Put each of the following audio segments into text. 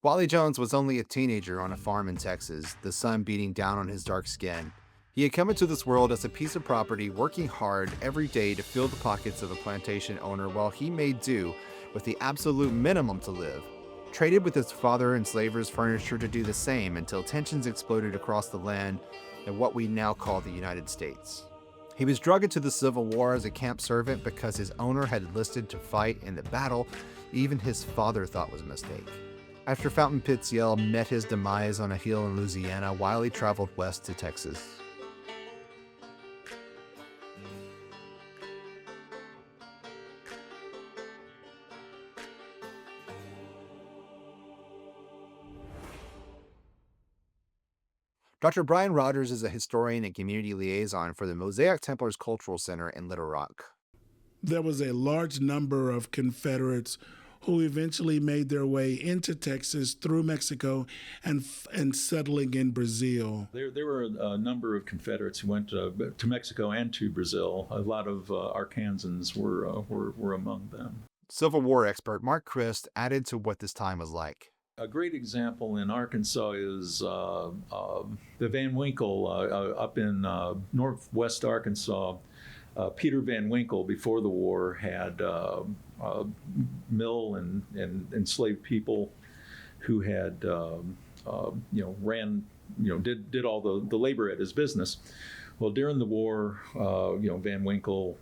Wiley Jones was only a teenager on a farm in Texas, the sun beating down on his dark skin. He had come into this world as a piece of property, working hard every day to fill the pockets of a plantation owner while he made do with the absolute minimum to live. Traded with his father enslaver's furniture to do the same until tensions exploded across the land in what we now call the United States. He was dragged into the Civil War as a camp servant because his owner had enlisted to fight in the battle even his father thought was a mistake. After Fountain Pit's Yell met his demise on a hill in Louisiana, Wiley traveled west to Texas. Dr. Brian Rogers is a historian and community liaison for the Mosaic Templars Cultural Center in Little Rock. There was a large number of Confederates who eventually made their way into Texas through Mexico and settling in Brazil. There were a number of Confederates who went to Mexico and to Brazil. A lot of Arkansans were among them. Civil War expert Mark Christ added to what this time was like. A great example in Arkansas is the Van Winkle up in northwest Arkansas. Peter Van Winkle, before the war, had a mill and enslaved people who had, did all the labor at his business. Well, during the war, Van Winkle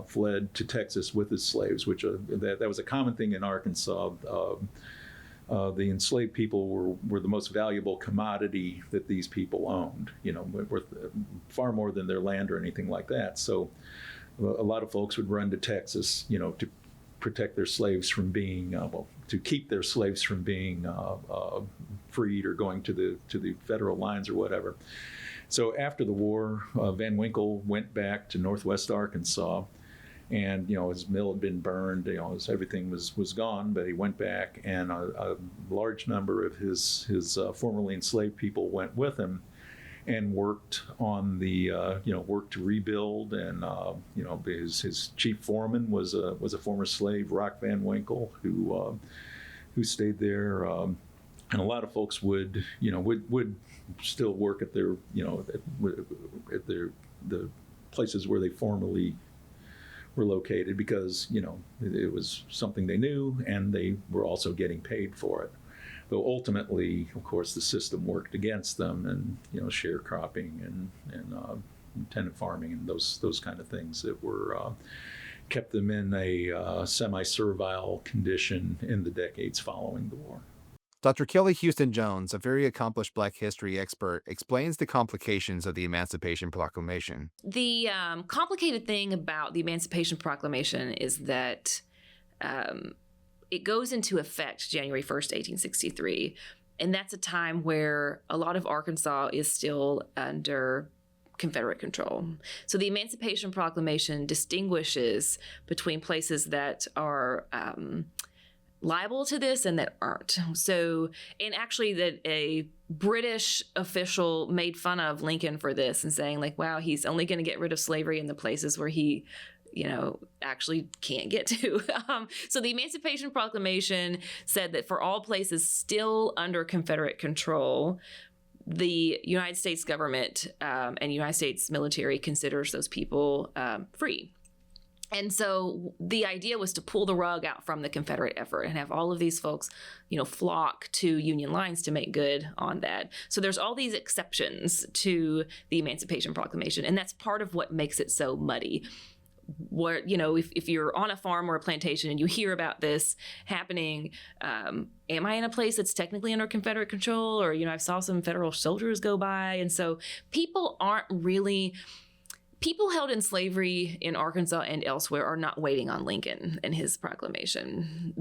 fled to Texas with his slaves, which that was a common thing in Arkansas. The enslaved people were the most valuable commodity that these people owned, worth far more than their land or anything like that. So a lot of folks would run to Texas, to protect their slaves from being, to keep their slaves from being freed or going to the federal lines or whatever. So after the war, Van Winkle went back to northwest Arkansas. And his mill had been burned. Everything was gone. But he went back, and a large number of his formerly enslaved people went with him, and worked on the worked to rebuild. And his chief foreman was a former slave, Rock Van Winkle, who stayed there. And a lot of folks would still work at their the places where they formerly were located, because it was something they knew, and they were also getting paid for it. Though ultimately, of course, the system worked against them, and sharecropping and tenant farming and those kind of things that were kept them in a semi-servile condition in the decades following the war. Dr. Kelly Houston Jones, a very accomplished Black history expert, explains the complications of the Emancipation Proclamation. The complicated thing about the Emancipation Proclamation is that it goes into effect January 1st, 1863. And that's a time where a lot of Arkansas is still under Confederate control. So the Emancipation Proclamation distinguishes between places that are liable to this and that aren't. So, and actually that a British official made fun of Lincoln for this and saying like, wow, he's only going to get rid of slavery in the places where he, actually can't get to. So the Emancipation Proclamation said that for all places still under Confederate control, the United States government and United States military considers those people free. And so the idea was to pull the rug out from the Confederate effort and have all of these folks, flock to Union lines to make good on that. So there's all these exceptions to the Emancipation Proclamation, and that's part of what makes it so muddy. Where, if you're on a farm or a plantation and you hear about this happening, am I in a place that's technically under Confederate control? Or, I saw some federal soldiers go by. And so people held in slavery in Arkansas and elsewhere are not waiting on Lincoln and his proclamation.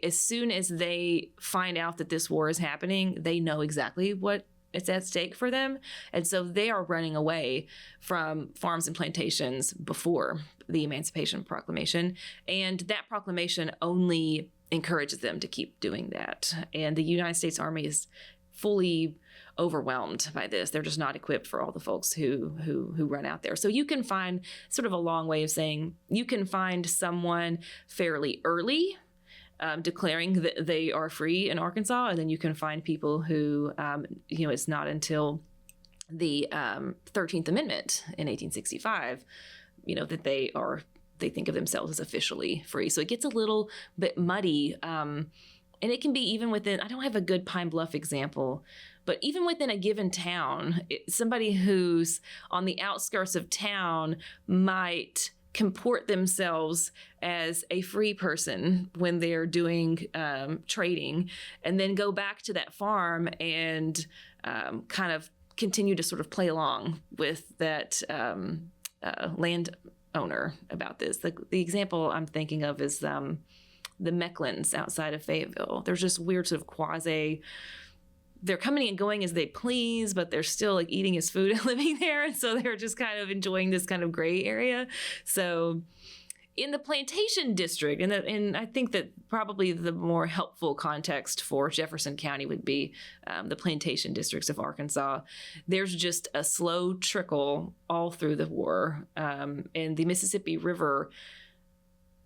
As soon as they find out that this war is happening, they know exactly what it's at stake for them. And so they are running away from farms and plantations before the Emancipation Proclamation. And that proclamation only encourages them to keep doing that. And the United States Army is fully overwhelmed by this. They're just not equipped for all the folks who run out there. So you can find, sort of a long way of saying, you can find someone fairly early declaring that they are free in Arkansas, and then you can find people who, it's not until the 13th Amendment in 1865, that they think of themselves as officially free. So it gets a little bit muddy. And it can be even within, I don't have a good Pine Bluff example, but even within a given town, somebody who's on the outskirts of town might comport themselves as a free person when they're doing trading, and then go back to that farm and kind of continue to sort of play along with that land owner about this. The example I'm thinking of is the Mecklins outside of Fayetteville. There's just weird sort of they're coming and going as they please, but they're still like eating his food and living there. And so they're just kind of enjoying this kind of gray area. So in the plantation district, and I think that probably the more helpful context for Jefferson County would be the plantation districts of Arkansas. There's just a slow trickle all through the war. And the Mississippi River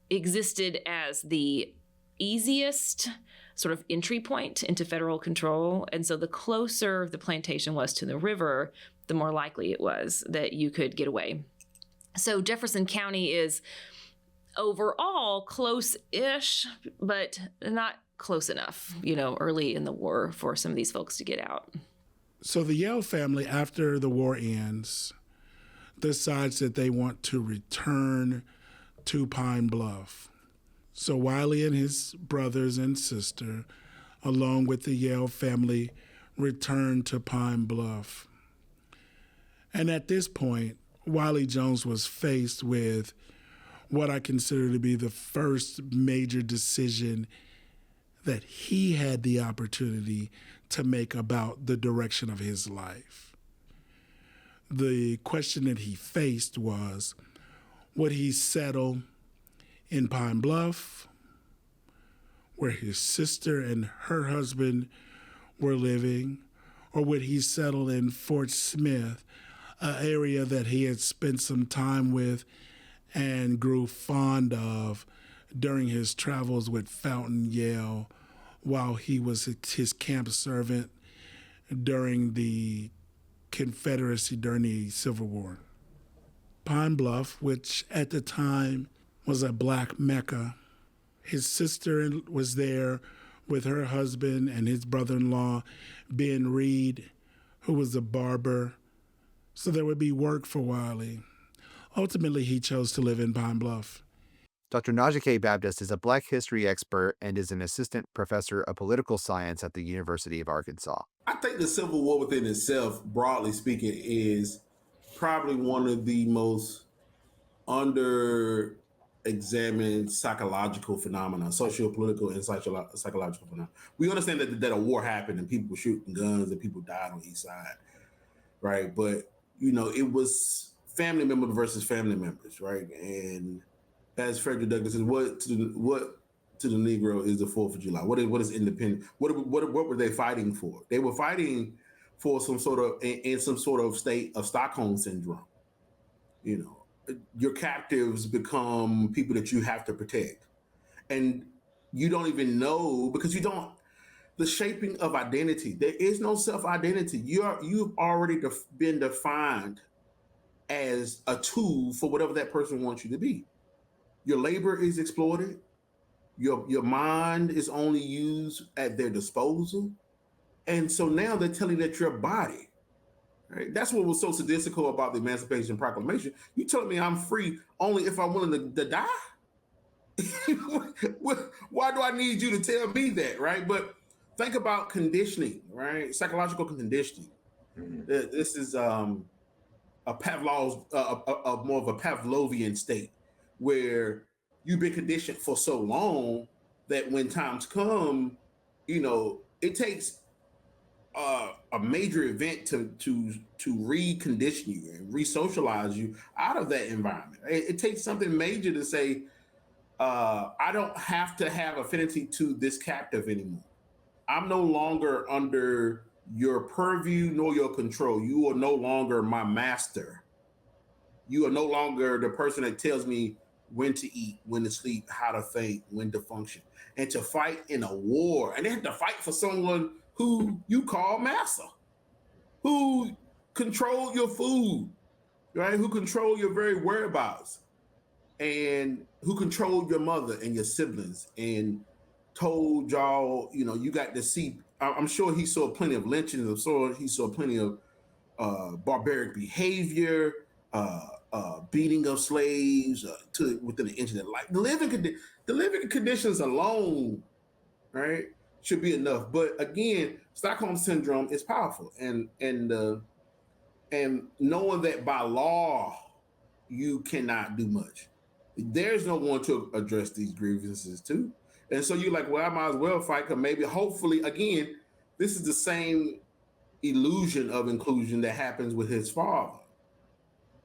existed as the easiest sort of entry point into federal control. And so the closer the plantation was to the river, the more likely it was that you could get away. So Jefferson County is overall close-ish, but not close enough, early in the war for some of these folks to get out. So the Yale family, after the war ends, decides that they want to return to Pine Bluff. So Wiley and his brothers and sister, along with the Yale family, returned to Pine Bluff. And at this point, Wiley Jones was faced with what I consider to be the first major decision that he had the opportunity to make about the direction of his life. The question that he faced was, would he settle in Pine Bluff, where his sister and her husband were living, or would he settle in Fort Smith, an area that he had spent some time with and grew fond of during his travels with Fountain Yale while he was his camp servant during the Confederacy during the Civil War. Pine Bluff, which at the time was a black Mecca. His sister was there with her husband and his brother-in-law, Ben Reed, who was a barber. So there would be work for Wiley. Ultimately, he chose to live in Pine Bluff. Dr. Najee K. Baptist is a Black history expert and is an assistant professor of political science at the University of Arkansas. I think the Civil War within itself, broadly speaking, is probably one of the most under-examined psychological phenomena, socio-political and psychological phenomena. We understand that a war happened and people were shooting guns and people died on each side, right? But, it was family member versus family members, right? And as Frederick Douglass says, what to the Negro is the 4th of July? What is independent? What were they fighting for? They were fighting for some sort of state of Stockholm syndrome. Your captives become people that you have to protect. And you don't even know because the shaping of identity, there is no self-identity. You've already been defined as a tool for whatever that person wants you to be. Your labor is exploited. Your mind is only used at their disposal. And so now they're telling you that your body, right? That's what was so sadistical about the Emancipation Proclamation. You telling me I'm free only if I'm willing to die? Why do I need you to tell me that, right? But think about conditioning, right? Psychological conditioning. Mm-hmm. This is a Pavlov's, more of a Pavlovian state where you've been conditioned for so long that when times come, it takes a major event to recondition you and re-socialize you out of that environment. It takes something major to say, I don't have to have affinity to this captive anymore. I'm no longer under your purview nor your control. You are no longer my master. You are no longer the person that tells me when to eat, when to sleep, how to think, when to function, and to fight in a war. And they had to fight for someone who you call master, who controlled your food, right? Who controlled your very whereabouts, and who controlled your mother and your siblings, and told y'all, you got to see. I'm sure he saw plenty of lynchings. He saw plenty of barbaric behavior, beating of slaves to within an inch of their life. The living conditions alone, right, should be enough. But again, Stockholm syndrome is powerful, and knowing that by law you cannot do much. There's no one to address these grievances too. And so you're like, well, I might as well fight, because maybe, hopefully, again, this is the same illusion of inclusion that happens with his father,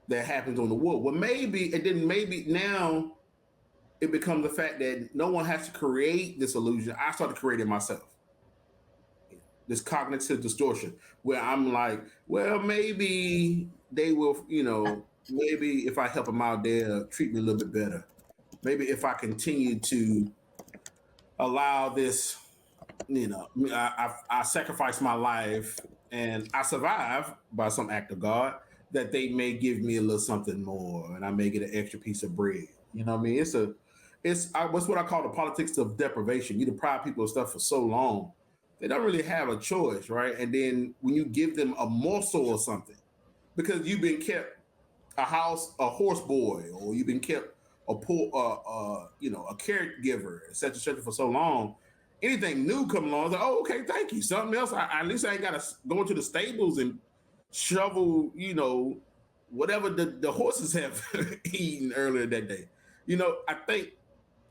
that happens on the war. Well, maybe now it becomes the fact that no one has to create this illusion. I started creating myself. This cognitive distortion where I'm like, well, maybe they will, maybe if I help them out, they'll treat me a little bit better. Maybe if I continue to allow this, I sacrifice my life and I survive by some act of God, that they may give me a little something more, and I may get an extra piece of bread. You know what I mean? What's what I call the politics of deprivation. You deprive people of stuff for so long, they don't really have a choice, right? And then when you give them a morsel or something, because you've been kept a horse boy, or you've been kept a poor, a caregiver, et cetera, for so long, anything new come along, it's like, oh, okay, thank you. Something else. At least I ain't got to go into the stables and shovel, whatever the horses have eaten earlier that day. I think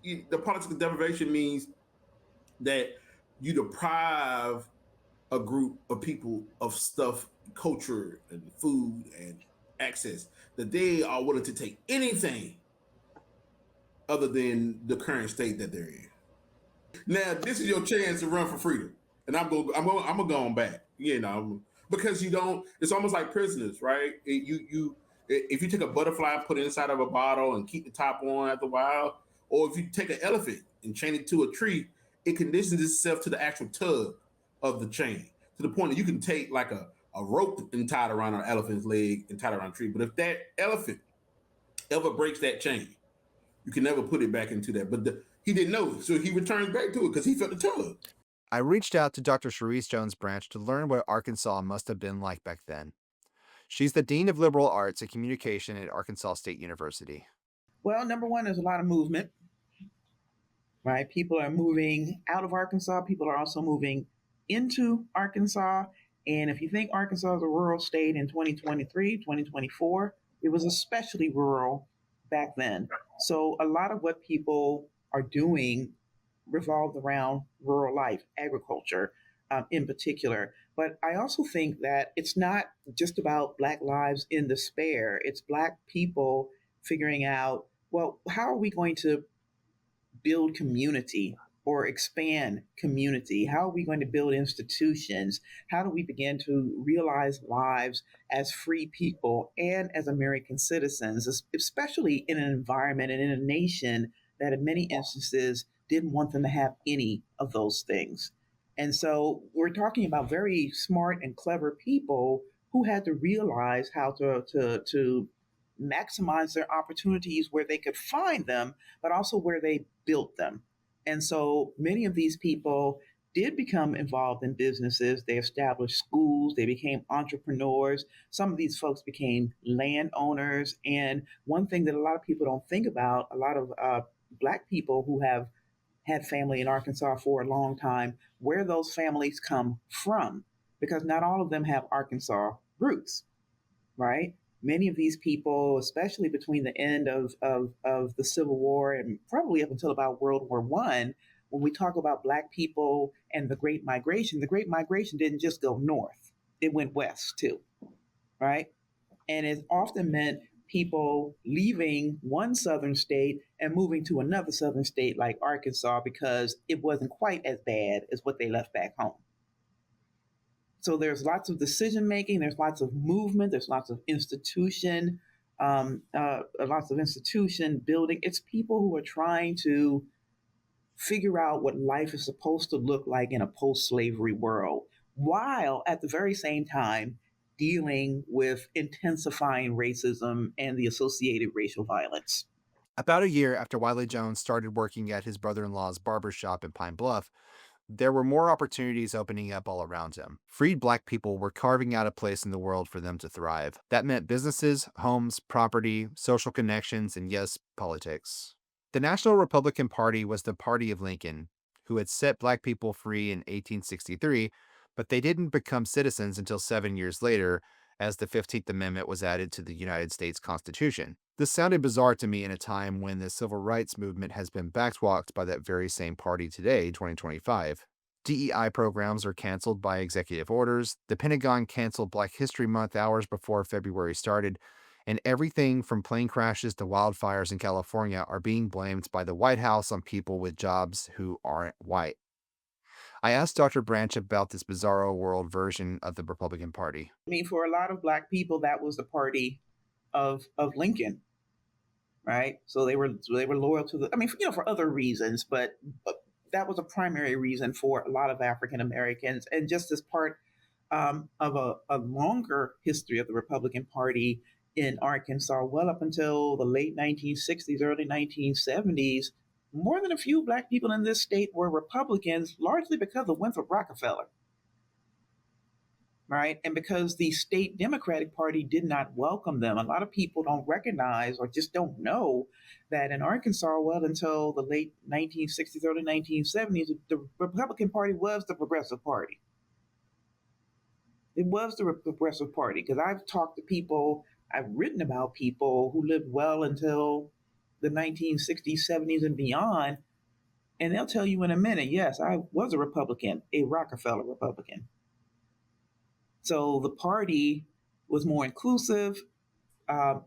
the politics of deprivation means that you deprive a group of people of stuff, culture and food and access, that they are willing to take anything other than the current state that they're in. Now, this is your chance to run for freedom, and I'm gonna go on back, because you don't. It's almost like prisoners, right? If you take a butterfly and put it inside of a bottle and keep the top on after a while, or if you take an elephant and chain it to a tree, it conditions itself to the actual tug of the chain, to the point that you can take like a rope and tie it around an elephant's leg and tie it around a tree. But if that elephant ever breaks that chain, you can never put it back into that. But he didn't know, so he returns back to it because he felt the tug. I reached out to Dr. Cherise Jones Branch to learn what Arkansas must have been like back then. She's the Dean of Liberal Arts and Communication at Arkansas State University. Well, number one, there's a lot of movement, right? People are moving out of Arkansas. People are also moving into Arkansas. And if you think Arkansas is a rural state in 2023, 2024, it was especially rural back then. So a lot of what people are doing revolved around rural life, agriculture in particular. But I also think that it's not just about Black lives in despair. It's Black people figuring out, well, how are we going to build community or expand community? How are we going to build institutions? How do we begin to realize lives as free people and as American citizens, especially in an environment and in a nation that in many instances didn't want them to have any of those things? And so we're talking about very smart and clever people who had to realize how to maximize their opportunities where they could find them, but also where they built them. And so many of these people did become involved in businesses. They established schools. They became entrepreneurs. Some of these folks became landowners. And one thing that a lot of people don't think about, a lot of Black people who have had family in Arkansas for a long time, where those families come from, because not all of them have Arkansas roots, right? Many of these people, especially between the end of the Civil War and probably up until about World War I, when we talk about Black people and the Great Migration didn't just go north. It went west too, right? And it often meant people leaving one southern state and moving to another southern state like Arkansas because it wasn't quite as bad as what they left back home. So there's lots of decision making, there's lots of movement, there's lots of institution, lots of institution building. It's people who are trying to figure out what life is supposed to look like in a post-slavery world, while at the very same time dealing with intensifying racism and the associated racial violence. About a year after Wiley Jones started working at his brother-in-law's barber shop in Pine Bluff, there were more opportunities opening up all around him. Freed Black people were carving out a place in the world for them to thrive. That meant businesses, homes, property, social connections, and yes, politics. The National Republican Party was the party of Lincoln, who had set Black people free in 1863, but they didn't become citizens until 7 years later, as the 15th Amendment was added to the United States Constitution. This sounded bizarre to me in a time when the civil rights movement has been backtalked by that very same party today, 2025. DEI programs are canceled by executive orders, the Pentagon canceled Black History Month hours before February started, and everything from plane crashes to wildfires in California are being blamed by the White House on people with jobs who aren't white. I asked Dr. Branch about this bizarro world version of the Republican Party. I mean, for a lot of Black people, that was the party of Lincoln, right? So they were loyal to the. I mean, for other reasons, but that was a primary reason for a lot of African Americans, and just as part of a longer history of the Republican Party in Arkansas, well up until the late 1960s, early 1970s. More than a few Black people in this state were Republicans, largely because of Winthrop Rockefeller, right? And because the state Democratic Party did not welcome them. A lot of people don't recognize or just don't know that in Arkansas, well, until the late 1960s, early 1970s, the Republican Party was the Progressive Party. It was the Progressive Party, because I've talked to people, I've written about people who lived well until the 1960s, 70s, and beyond, and they'll tell you in a minute, yes, I was a Republican, a Rockefeller Republican. So the party was more inclusive,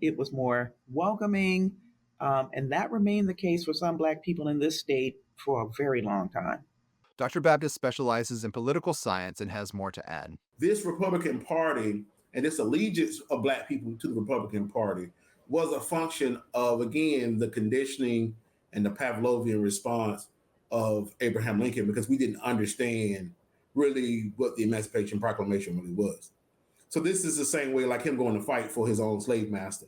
it was more welcoming, and that remained the case for some Black people in this state for a very long time. Dr. Baptist specializes in political science and has more to add. This Republican Party and this allegiance of Black people to the Republican Party was a function of, again, the conditioning and the Pavlovian response of Abraham Lincoln, because we didn't understand really what the Emancipation Proclamation really was. So this is the same way like him going to fight for his own slave master,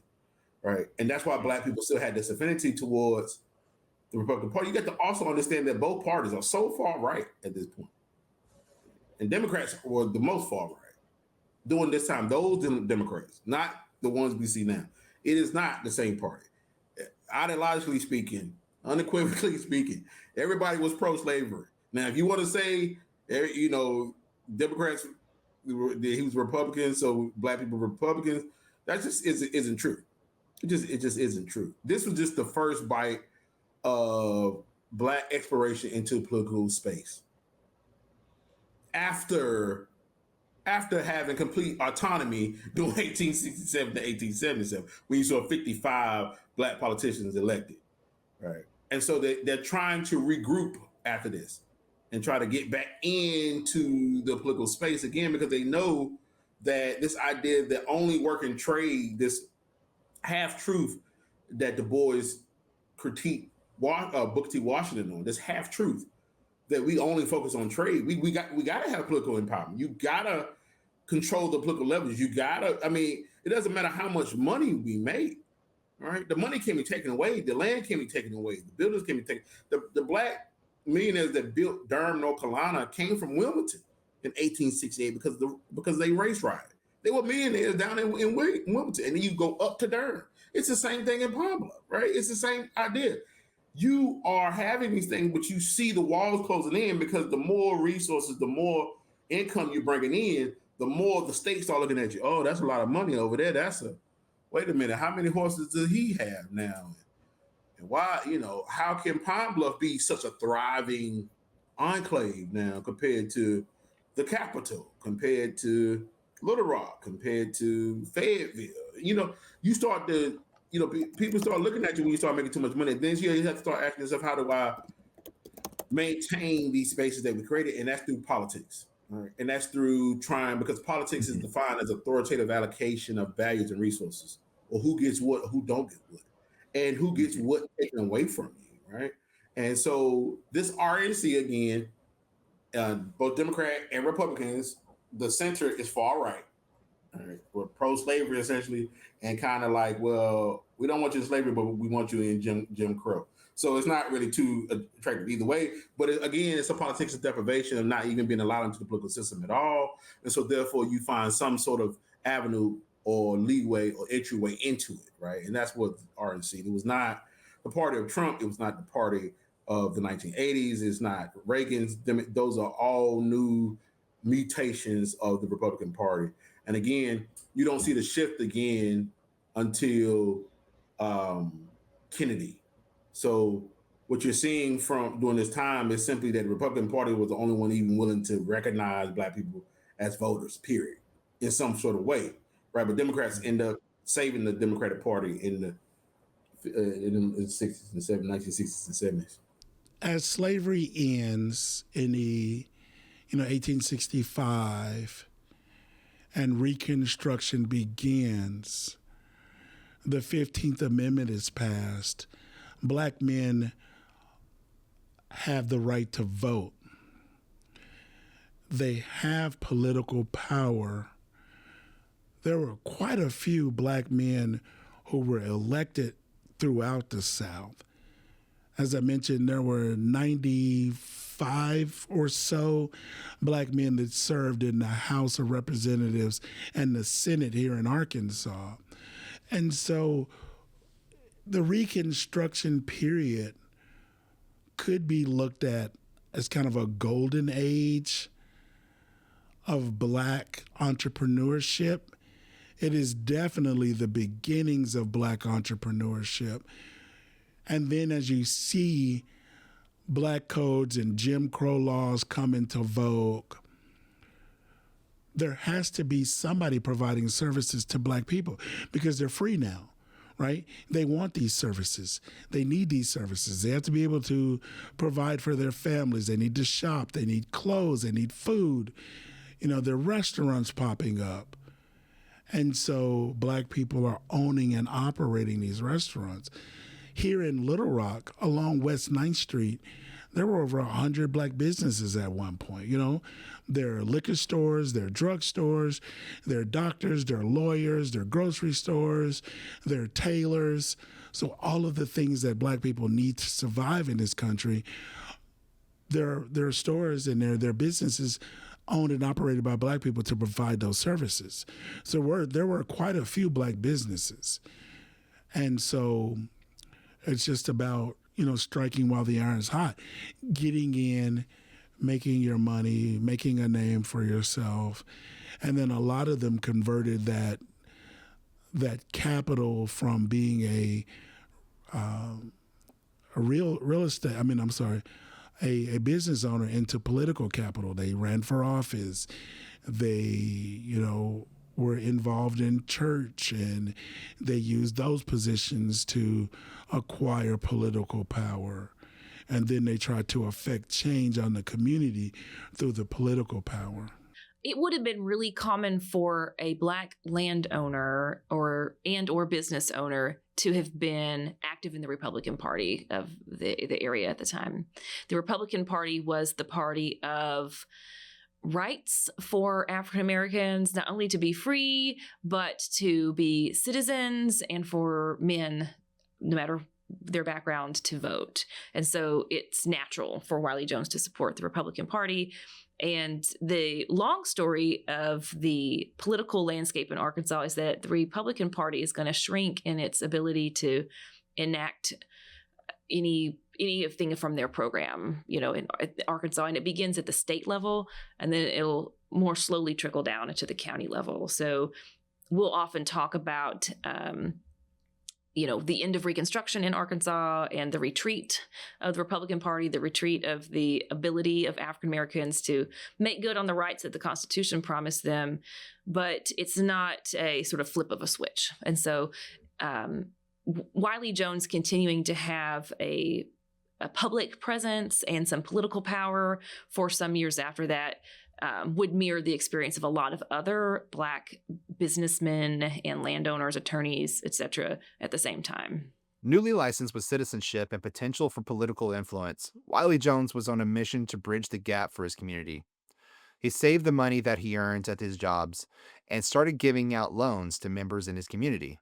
right? And that's why Black people still had this affinity towards the Republican Party. You got to also understand that both parties are so far right at this point. And Democrats were the most far right during this time. Those Democrats, not the ones we see now. It is not the same party. Ideologically speaking, unequivocally speaking, everybody was pro-slavery. Now, if you want to say, Democrats, he was Republican, so Black people were Republicans, that just isn't true. It just isn't true. This was just the first bite of Black exploration into political space. After having complete autonomy during 1867 to 1877, when you saw 55 Black politicians elected, right? And so they're trying to regroup after this and try to get back into the political space again, because they know that this idea that only working trade, this half-truth that Du Bois critiqued Booker T. Washington on, this half-truth, that we only focus on trade. We got to have political empowerment. You got to control the political leverage. You got to, it doesn't matter how much money we make, right? The money can be taken away. The land can be taken away. The buildings can be taken. The Black millionaires that built Durham, North Carolina came from Wilmington in 1868 because they race rioted. They were millionaires down in Wilmington, and then you go up to Durham. It's the same thing in Pine Bluff, right? It's the same idea. You are having these things, but you see the walls closing in, because the more resources, the more income you're bringing in, the more the states start looking at you. Oh, that's a lot of money over there. Wait a minute, how many horses does he have now? And why, how can Pine Bluff be such a thriving enclave now compared to the capital, compared to Little Rock, compared to Fayetteville? You start to, people start looking at you when you start making too much money. Then you have to start asking yourself, how do I maintain these spaces that we created? And that's through politics, right? And that's through trying, because politics is defined as authoritative allocation of values and resources, or who gets what, who don't get what, and who gets what taken away from you, right? And so this RNC again, both Democrat and Republicans, the center is far right. All right, we're pro-slavery essentially, and kind of like, well, we don't want you in slavery, but we want you in Jim Crow. So it's not really too attractive either way. But again, it's a politics of deprivation of not even being allowed into the political system at all. And so therefore, you find some sort of avenue or leeway or entryway into it, right? And that's what RNC. It was not the party of Trump. It was not the party of the 1980s. It's not Reagan's. Those are all new mutations of the Republican Party. And again, you don't see the shift again until Kennedy. So what you're seeing from during this time is simply that the Republican Party was the only one even willing to recognize Black people as voters, period, in some sort of way, right? But Democrats end up saving the Democratic Party in the 60s and 70s, 1960s and 70s. As slavery ends in the 1865 and Reconstruction begins, the 15th Amendment is passed. Black men have the right to vote. They have political power. There were quite a few Black men who were elected throughout the South. As I mentioned, there were 95 or so Black men that served in the House of Representatives and the Senate here in Arkansas. And so the Reconstruction period could be looked at as kind of a golden age of Black entrepreneurship. It is definitely the beginnings of Black entrepreneurship. And then as you see Black codes and Jim Crow laws come into vogue, there has to be somebody providing services to Black people because they're free now, right? They want these services. They need these services. They have to be able to provide for their families. They need to shop. They need clothes. They need food. There are restaurants popping up. And so Black people are owning and operating these restaurants. Here in Little Rock, along West 9th Street, there were over 100 Black businesses at one point. There are liquor stores, there are drug stores, there are doctors, there are lawyers, there are grocery stores, there are tailors. So all of the things that Black people need to survive in this country, there are stores and there are businesses owned and operated by Black people to provide those services. So there were quite a few Black businesses. And so it's just about, striking while the iron's hot, getting in, making your money, making a name for yourself. And then a lot of them converted that capital from being a business owner into political capital. They ran for office. They, were involved in church, and they used those positions to acquire political power. And then they tried to affect change on the community through the political power. It would have been really common for a Black landowner or business owner to have been active in the Republican Party of the area at the time. The Republican Party was the party of rights for African Americans, not only to be free, but to be citizens, and for men, no matter their background, to vote. And so it's natural for Wiley Jones to support the Republican Party. And the long story of the political landscape in Arkansas is that the Republican Party is going to shrink in its ability to enact anything from their program, in Arkansas. And it begins at the state level, and then it'll more slowly trickle down into the county level. So we'll often talk about, the end of Reconstruction in Arkansas and the retreat of the Republican Party, the retreat of the ability of African Americans to make good on the rights that the Constitution promised them. But it's not a sort of flip of a switch. And so Wiley Jones continuing to have a public presence and some political power for some years after that would mirror the experience of a lot of other Black businessmen and landowners, attorneys, etc. at the same time. Newly licensed with citizenship and potential for political influence, Wiley Jones was on a mission to bridge the gap for his community. He saved the money that he earned at his jobs and started giving out loans to members in his community.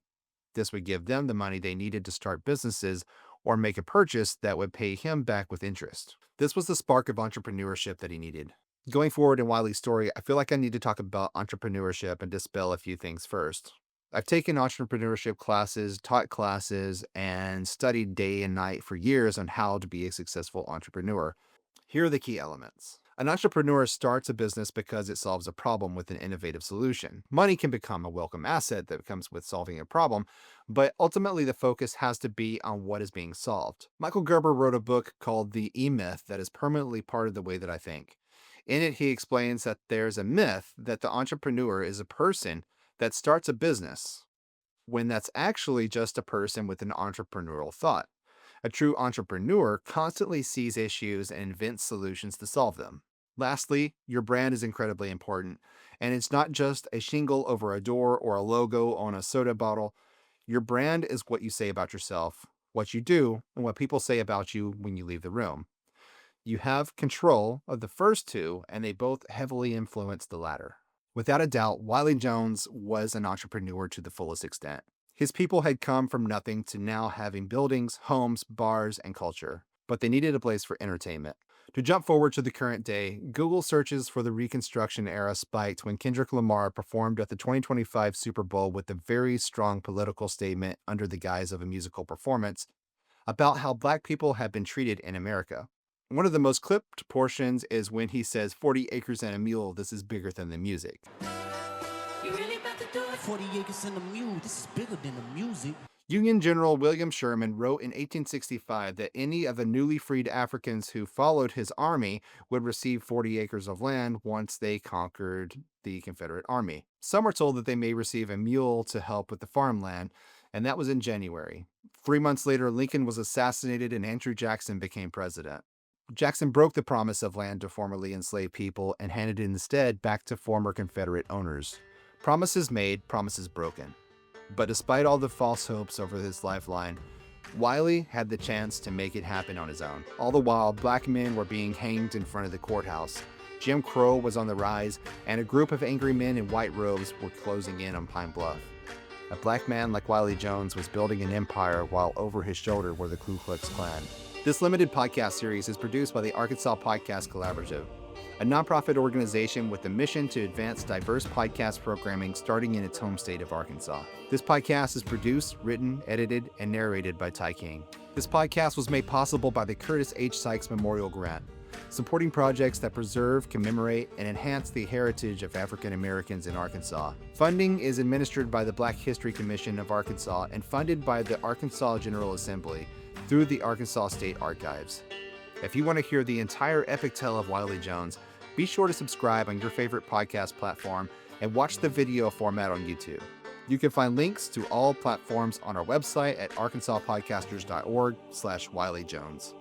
This would give them the money they needed to start businesses or make a purchase that would pay him back with interest. This was the spark of entrepreneurship that he needed. Going forward in Wiley's story, I feel like I need to talk about entrepreneurship and dispel a few things first. I've taken entrepreneurship classes, taught classes, and studied day and night for years on how to be a successful entrepreneur. Here are the key elements. An entrepreneur starts a business because it solves a problem with an innovative solution. Money can become a welcome asset that comes with solving a problem, but ultimately the focus has to be on what is being solved. Michael Gerber wrote a book called The E-Myth that is permanently part of the way that I think. In it, he explains that there's a myth that the entrepreneur is a person that starts a business, when that's actually just a person with an entrepreneurial thought. A true entrepreneur constantly sees issues and invents solutions to solve them. Lastly, your brand is incredibly important, and it's not just a shingle over a door or a logo on a soda bottle. Your brand is what you say about yourself, what you do, and what people say about you when you leave the room. You have control of the first two, and they both heavily influence the latter. Without a doubt, Wiley Jones was an entrepreneur to the fullest extent. His people had come from nothing to now having buildings, homes, bars, and culture, but they needed a place for entertainment. To jump forward to the current day, Google searches for the Reconstruction era spiked when Kendrick Lamar performed at the 2025 Super Bowl with a very strong political statement under the guise of a musical performance about how Black people have been treated in America. One of the most clipped portions is when he says, 40 acres and a mule, this is bigger than the music. You really about to do it? 40 acres and a mule, this is bigger than the music. Union General William Sherman wrote in 1865 that any of the newly freed Africans who followed his army would receive 40 acres of land once they conquered the Confederate Army. Some are told that they may receive a mule to help with the farmland, and that was in January. 3 months later, Lincoln was assassinated and Andrew Jackson became president. Jackson broke the promise of land to formerly enslaved people and handed it instead back to former Confederate owners. Promises made, promises broken. But despite all the false hopes over his lifeline, Wiley had the chance to make it happen on his own. All the while, Black men were being hanged in front of the courthouse. Jim Crow was on the rise, and a group of angry men in white robes were closing in on Pine Bluff. A Black man like Wiley Jones was building an empire while over his shoulder were the Ku Klux Klan. This limited podcast series is produced by the Arkansas Podcast Collaborative, a nonprofit organization with the mission to advance diverse podcast programming starting in its home state of Arkansas. This podcast is produced, written, edited, and narrated by Ty King. This podcast was made possible by the Curtis H. Sykes Memorial Grant, supporting projects that preserve, commemorate, and enhance the heritage of African Americans in Arkansas. Funding is administered by the Black History Commission of Arkansas and funded by the Arkansas General Assembly through the Arkansas State Archives. If you want to hear the entire epic tale of Wiley Jones, be sure to subscribe on your favorite podcast platform and watch the video format on YouTube. You can find links to all platforms on our website at arkansaspodcasters.org/Wiley Jones.